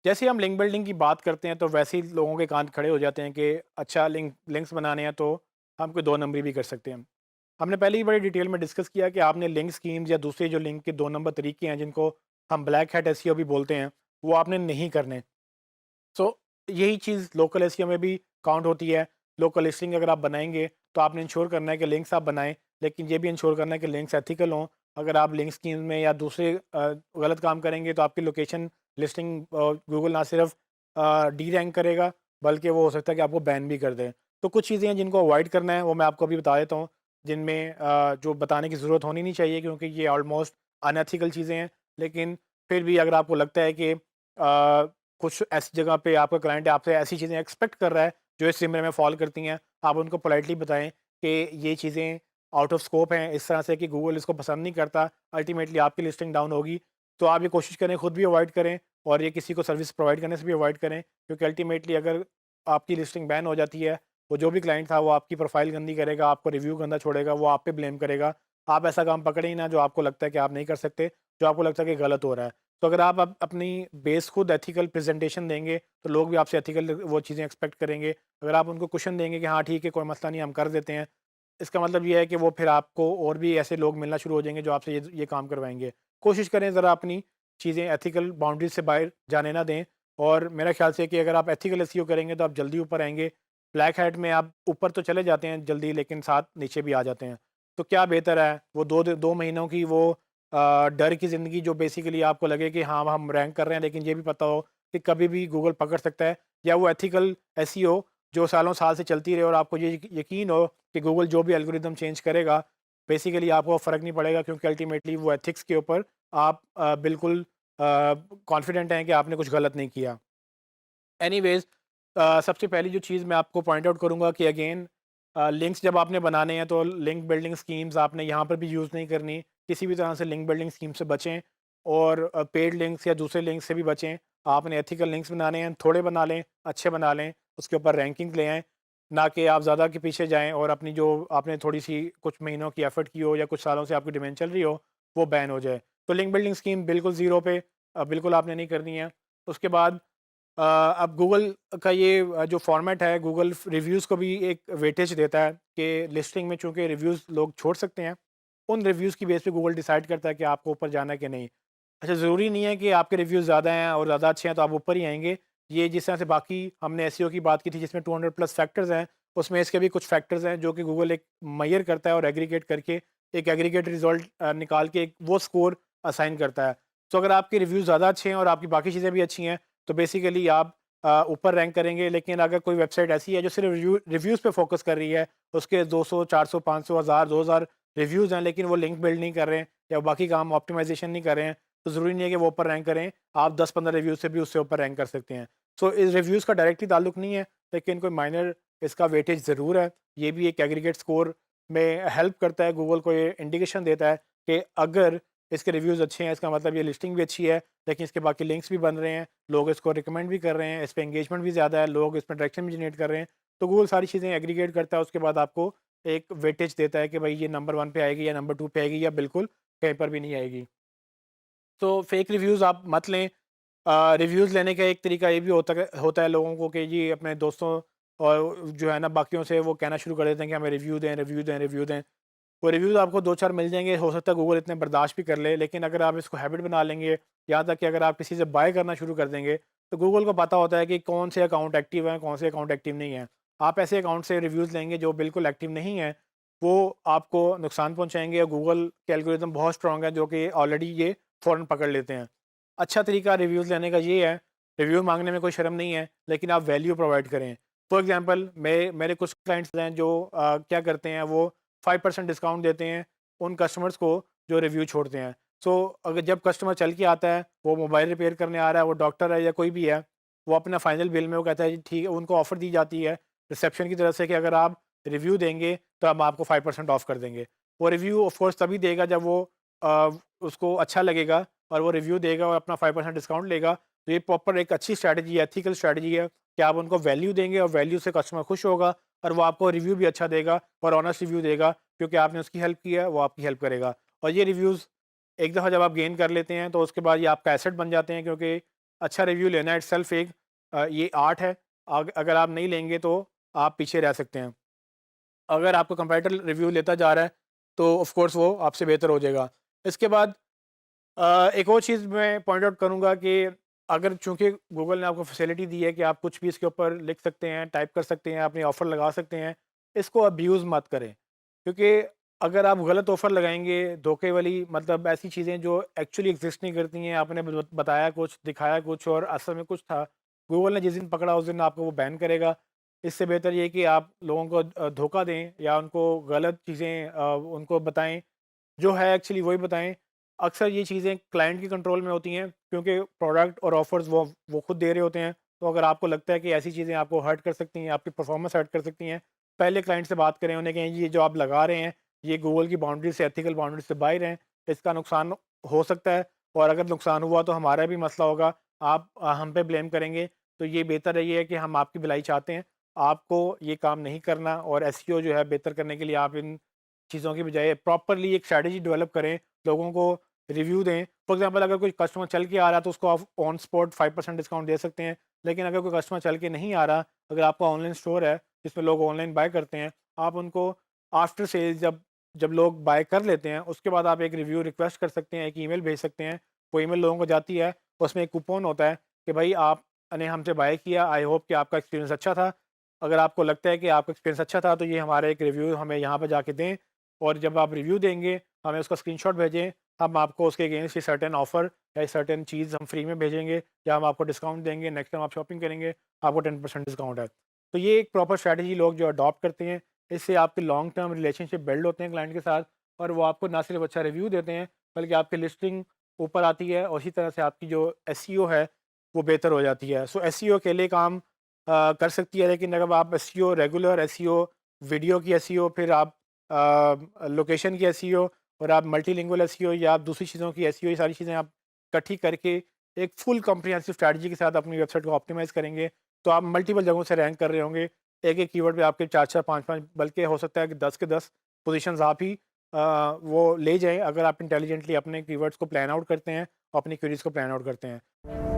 जैसे ही हम link building की बात करते हैं तो वैसे ही लोगों के कान खड़े हो जाते हैं कि अच्छा लिंक्स बनाने हैं तो हम कोई 2 नंबरी भी कर सकते हैं। हमने पहले ही बड़ी डिटेल में डिस्कस किया कि आपने लिंक स्कीम्स या दूसरे जो लिंक के 2 नंबर तरीके हैं जिनको हम ब्लैक हैट एसईओ भी बोलते हैं, वो आपने नहीं करने। सो यही चीज़ लोकल एसईओ में भी काउंट होती है। लोकल लिस्टिंग अगर आप बनाएँगे तो आपने इंश्योर करना है कि लिंक्स आप बनाएँ, लेकिन ये भी इंश्योर करना है कि लिंक्स एथिकल हों। अगर आप लिंक स्कीम में या दूसरे गलत काम करेंगे तो आपकी लोकेशन लिस्टिंग गूगल ना सिर्फ डी रैंक करेगा, बल्कि वो हो सकता है कि आपको बैन भी कर दें। तो कुछ चीज़ें हैं जिनको अवॉइड करना है, वो मैं आपको अभी बता देता हूँ, जिनमें जो बताने की ज़रूरत होनी नहीं चाहिए क्योंकि ये ऑलमोस्ट अनएथिकल चीज़ें हैं। लेकिन फिर भी अगर आपको लगता है कि कुछ ऐसी जगह पे आपका क्लाइंट आपसे ऐसी चीज़ें एक्सपेक्ट कर रहा है जो इस सिमरे में फॉल करती हैं, आप उनको पोलाइटली बताएं कि ये चीज़ें आउट ऑफ स्कोप हैं, इस तरह से कि गूगल इसको पसंद नहीं करता, अल्टीमेटली आपकी लिस्टिंग डाउन होगी। तो आप ये कोशिश करें खुद भी अवॉइड करें और ये किसी को सर्विस प्रोवाइड करने से भी अवॉइड करें, क्योंकि अल्टीमेटली अगर आपकी लिस्टिंग बैन हो जाती है, वो जो भी क्लाइंट था वो आपकी प्रोफाइल गंदी करेगा, आपको रिव्यू गंदा छोड़ेगा, वो आप पे ब्लेम करेगा। आप ऐसा काम पकड़े ही ना जो आपको लगता है कि आप नहीं कर सकते, जो आपको लगता है कि गलत हो रहा है। तो अगर आप अपनी बेस खुद एथिकल प्रेजेंटेशन देंगे तो लोग भी आपसे एथिकल वो चीज़ें एक्सपेक्ट करेंगे। अगर आप उनको कुशन देंगे कि हाँ ठीक है, कोई मसला नहीं, हम कर देते हैं, इसका मतलब ये है कि वो फिर आपको और भी ऐसे लोग मिलना शुरू हो जाएंगे जो आपसे ये काम करवाएंगे। कोशिश करें ज़रा अपनी चीज़ें एथिकल बाउंड्रीज से बाहर जाने ना दें। और मेरा ख्याल से कि अगर आप एथिकल एसईओ करेंगे तो आप जल्दी ऊपर आएंगे। ब्लैक हैट में आप ऊपर तो चले जाते हैं जल्दी, लेकिन साथ नीचे भी आ जाते हैं। तो क्या बेहतर है, वो 2 महीनों की वो डर की ज़िंदगी जो बेसिकली आपको लगे कि हाँ हम रैंक कर रहे हैं, लेकिन ये भी पता हो कि कभी भी गूगल पकड़ सकता है, या वो एथिकल एसईओ जो सालों साल से चलती रहे और आपको ये यकीन हो कि गूगल जो भी एल्गोरिदम चेंज करेगा, बेसिकली आपको फ़र्क नहीं पड़ेगा क्योंकि अल्टीमेटली वो एथिक्स के ऊपर आप बिल्कुल कॉन्फिडेंट हैं कि आपने कुछ गलत नहीं किया। एनीवेज़, सबसे पहली जो चीज़ मैं आपको पॉइंट आउट करूँगा कि अगेन लिंक्स जब आपने बनाने हैं तो लिंक बिल्डिंग स्कीम्स आपने यहाँ पर भी यूज़ नहीं करनी। किसी भी तरह से लिंक बिल्डिंग स्कीम से बचें और पेड लिंक्स या दूसरे लिंक्स से भी बचें। आपने एथिकल लिंक्स बनाने हैं, थोड़े बना लें, अच्छे बना लें, उसके ऊपर रैंकिंग ले आएँ, ना कि आप ज़्यादा के पीछे जाएँ और अपनी जो आपने थोड़ी-सी कुछ महीनों की एफ़र्ट की हो या कुछ सालों से आपकी डिमांड चल रही हो, वो बैन हो जाए। तो लिंक बिल्डिंग स्कीम बिल्कुल ज़ीरो पे बिल्कुल आपने नहीं करनी है। उसके बाद अब गूगल का ये जो फॉर्मेट है, गूगल रिव्यूज़ को भी एक वेटेज देता है कि लिस्टिंग में चूँकि रिव्यूज़ लोग छोड़ सकते हैं, उन रिव्यूज़ की बेस पे गूगल डिसाइड करता है कि आपको ऊपर जाना है कि नहीं। अच्छा, ज़रूरी नहीं है कि आपके रिव्यूज़ ज़्यादा हैं और ज़्यादा अच्छे हैं तो आप ऊपर ही आएँगे। ये जिस तरह से बाकी हमने एसईओ की बात की थी जिसमें 200 प्लस फैक्टर्स हैं, उसमें इसके भी कुछ फैक्टर्स हैं जो कि गूगल एक मेज़र करता है और एग्रीगेट करके एक एग्रीगेट रिज़ल्ट निकाल के एक वो स्कोर असाइन करता है। तो अगर आपके रिव्यूज़ ज़्यादा अच्छे हैं और आपकी बाकी चीज़ें भी अच्छी हैं, तो बेसिकली आप ऊपर रैंक करेंगे। लेकिन अगर कोई वेबसाइट ऐसी है जो सिर्फ रिव्यूज़ पे फोकस कर रही है, उसके 200, 400, 500, 1000, 2000 रिव्यूज़ हैं, लेकिन वो लिंक बिल्ड नहीं कर रहे हैं या बाकी काम ऑप्टिमाइज़ेशन नहीं कर रहे हैं, तो ज़रूरी नहीं है कि वो ऊपर रैंक करें। आप 10-15 रिव्यूज़ से भी उससे ऊपर रैंक कर सकते हैं। सो इस रिव्यूज़ का डायरेक्टली ताल्लुक नहीं है, लेकिन कोई माइनर इसका वेटेज ज़रूर है। ये भी एक एग्रीगेट स्कोर में हेल्प करता है, गूगल को ये इंडिकेशन देता है कि अगर इसके रिव्यूज़ अच्छे हैं, इसका मतलब ये लिस्टिंग भी अच्छी है, लेकिन इसके बाकी लिंक्स भी बन रहे हैं, लोग इसको रिकमेंड भी कर रहे हैं, इस पे एंगेजमेंट भी ज़्यादा है, लोग इसमें डायरेक्शन भी जनरेट कर रहे हैं। तो गूगल सारी चीज़ें एग्रीगेट करता है, उसके बाद आपको एक वेटेज देता है कि भाई ये नंबर 1 पे आएगी या नंबर 2 पे आएगी या बिल्कुल कहीं पर भी नहीं आएगी। तो फेक रिव्यूज़ आप मत लें। रिव्यूज़ लेने का एक तरीका ये भी होता है लोगों को कि जी अपने दोस्तों और जो है ना बाकियों से वो कहना शुरू कर देते हैं कि हमें रिव्यू दें, रिव्यू दें, रिव्यू दें। वो रिव्यूज़ आपको 2-4 मिल जाएँगे, हो सकता है गूगल इतने बर्दाश्त भी कर ले, लेकिन अगर आप इसको हैबिट बना लेंगे, यहाँ तक कि अगर आप किसी से बाय करना शुरू कर देंगे, तो गूगल को पता होता है कि कौन से अकाउंट एक्टिव हैं, कौन से अकाउंट एक्टिव नहीं हैं। आप ऐसे अकाउंट से रिव्यूज़ लेंगे जो बिल्कुल एक्टिव नहीं हैं, वो आपको नुकसान पहुँचाएँगे और गूगल के एल्गोरिदम बहुत स्ट्रॉन्ग है जो कि ऑलरेडी ये फ़ौरन पकड़ लेते हैं। अच्छा तरीका रिव्यूज़ लेने का ये है, रिव्यू माँगने में कोई शर्म नहीं है, लेकिन आप वैल्यू प्रोवाइड करें। फॉर एग्ज़ाम्पल मेरे कुछ क्लाइंट्स हैं जो क्या करते हैं, वो 5% डिस्काउंट देते हैं उन कस्टमर्स को जो रिव्यू छोड़ते हैं। सो अगर जब कस्टमर चल के आता है, वो मोबाइल रिपेयर करने आ रहा है, वो डॉक्टर है या कोई भी है, वो अपना फाइनल बिल में वो कहता है जी ठीक है, उनको ऑफ़र दी जाती है रिसेप्शन की तरफ से कि अगर आप रिव्यू देंगे तो हम आपको 5% ऑफ कर देंगे। वो रिव्यू ऑफ़ कोर्स तभी देगा जब वो अ, उसको अच्छा लगेगा और वो रिव्यू देगा और अपना 5% डिस्काउंट लेगा। तो ये प्रॉपर एक अच्छी स्ट्रैटेजी है, एथिकल स्ट्रैटेजी है कि आप उनको वैल्यू देंगे और वैल्यू से कस्टमर खुश होगा और वो आपको रिव्यू भी अच्छा देगा और ऑनेस्ट रिव्यू देगा, क्योंकि आपने उसकी हेल्प की है, वो आपकी हेल्प करेगा। और ये रिव्यूज़ एक दफ़ा जब आप गेन कर लेते हैं तो उसके बाद ये आपका एसेट बन जाते हैं, क्योंकि अच्छा रिव्यू लेना इट सेल्फ एक ये आर्ट है। अगर आप नहीं लेंगे तो आप पीछे रह सकते हैं। अगर आपको कंपैरेटर रिव्यू लेता जा रहा है तो ऑफ कोर्स वो आपसे बेहतर हो जाएगा। इसके बाद एक और चीज़ मैं पॉइंट आउट करूँगा कि अगर चूँकि गूगल ने आपको फैसिलिटी दी है कि आप कुछ भी इसके ऊपर लिख सकते हैं, टाइप कर सकते हैं, अपनी ऑफ़र लगा सकते हैं, इसको अब्यूज़ मत करें। क्योंकि अगर आप गलत ऑफ़र लगाएँगे, धोखे वाली मतलब ऐसी चीज़ें जो एक्चुअली एग्ज़िस्ट नहीं करती हैं, आपने बताया कुछ, दिखाया कुछ और असल में कुछ था, गूगल ने जिस दिन पकड़ा उस दिन आपको वो बैन करेगा। इससे बेहतर ये है कि आप लोगों को धोखा दें या उनको गलत चीज़ें उनको बताएँ, जो है एक्चुअली वही बताएँ। अक्सर ये चीज़ें क्लाइंट के कंट्रोल में होती हैं क्योंकि प्रोडक्ट और ऑफ़र्स वो खुद दे रहे होते हैं। तो अगर आपको लगता है कि ऐसी चीज़ें आपको हर्ट कर सकती हैं, आपकी परफ़ॉर्मेंस हर्ट कर सकती हैं, पहले क्लाइंट से बात करें, उन्हें कहें ये जो आप लगा रहे हैं, ये गूगल की बाउंड्री से एथिकल बाउंड्री से बाहर हैं, इसका नुकसान हो सकता है और अगर नुकसान हुआ तो हमारा भी मसला होगा, आप हम पे ब्लेम करेंगे। तो ये बेहतर है ये है कि हम आपकी भलाई चाहते हैं, आपको ये काम नहीं करना और एसईओ जो है बेहतर करने के लिए आप इन चीज़ों की बजाय प्रॉपरली एक स्ट्रैटेजी डेवलप करें, लोगों को रिव्यू दें। फॉर एग्जांपल अगर कोई कस्टमर चल के आ रहा है तो उसको आप ऑन स्पॉट 5% डिस्काउंट दे सकते हैं। लेकिन अगर कोई कस्टमर चल के नहीं आ रहा, अगर आपका ऑनलाइन स्टोर है जिसमें लोग ऑनलाइन बाय करते हैं, आप उनको आफ्टर सेल जब जब लोग बाय कर लेते हैं, उसके बाद आप एक रिव्यू रिक्वेस्ट कर सकते हैं, एक ईमेल भेज सकते हैं। वो ईमेल लोगों को जाती है, उसमें एक कूपन होता है कि भाई आपने हमसे बाय किया, आई होप कि आपका एक्सपीरियंस अच्छा था। अगर आपको लगता है कि आपका एक्सपीरियंस अच्छा था, तो ये हमारा एक रिव्यू हमें यहाँ पे जाके दें और जब आप रिव्यू देंगे, हमें उसका स्क्रीनशॉट भेजें। हम आपको उसके अगेंस्ट ये सर्टेन ऑफ़र या सर्टेन चीज़ हम फ्री में भेजेंगे या हम आपको डिस्काउंट देंगे, नेक्स्ट टाइम आप शॉपिंग करेंगे, आपको 10% डिस्काउंट है। तो ये एक प्रॉपर स्ट्रैटेजी लोग जो अडॉप्ट करते हैं, इससे आपके लॉन्ग टर्म रिलेशनशिप बिल्ड होते हैं क्लाइंट के साथ और वो आपको ना सिर्फ अच्छा रिव्यू देते हैं, बल्कि आपकी लिस्टिंग ऊपर आती है और इसी तरह से आपकी जो एसईओ है, वो बेहतर हो जाती है। सो एसईओ अकेले काम कर सकती है, लेकिन अगर आप एसईओ रेगुलर एसईओ, वीडियो की एसईओ, फिर आप लोकेशन की एसईओ और आप मल्टीलिंगुअल एसईओ या आप दूसरी चीज़ों की एसईओ, ये सारी चीज़ें आप इकट्ठी करके एक फुल कॉम्प्रिहेंसिव स्ट्रैटेजी के साथ अपनी वेबसाइट को ऑप्टिमाइज़ करेंगे, तो आप मल्टीपल जगहों से रैंक कर रहे होंगे। एक-एक कीवर्ड पे आपके 4-4 5-5 बल्कि हो सकता है कि 10 के 10 पोज़ीशंस आप ही वो ले जाएँ, अगर आप इंटेलिजेंटली अपने कीवर्ड्स को प्लान आउट करते हैं, अपनी क्वेरीज़ को प्लान आउट करते हैं।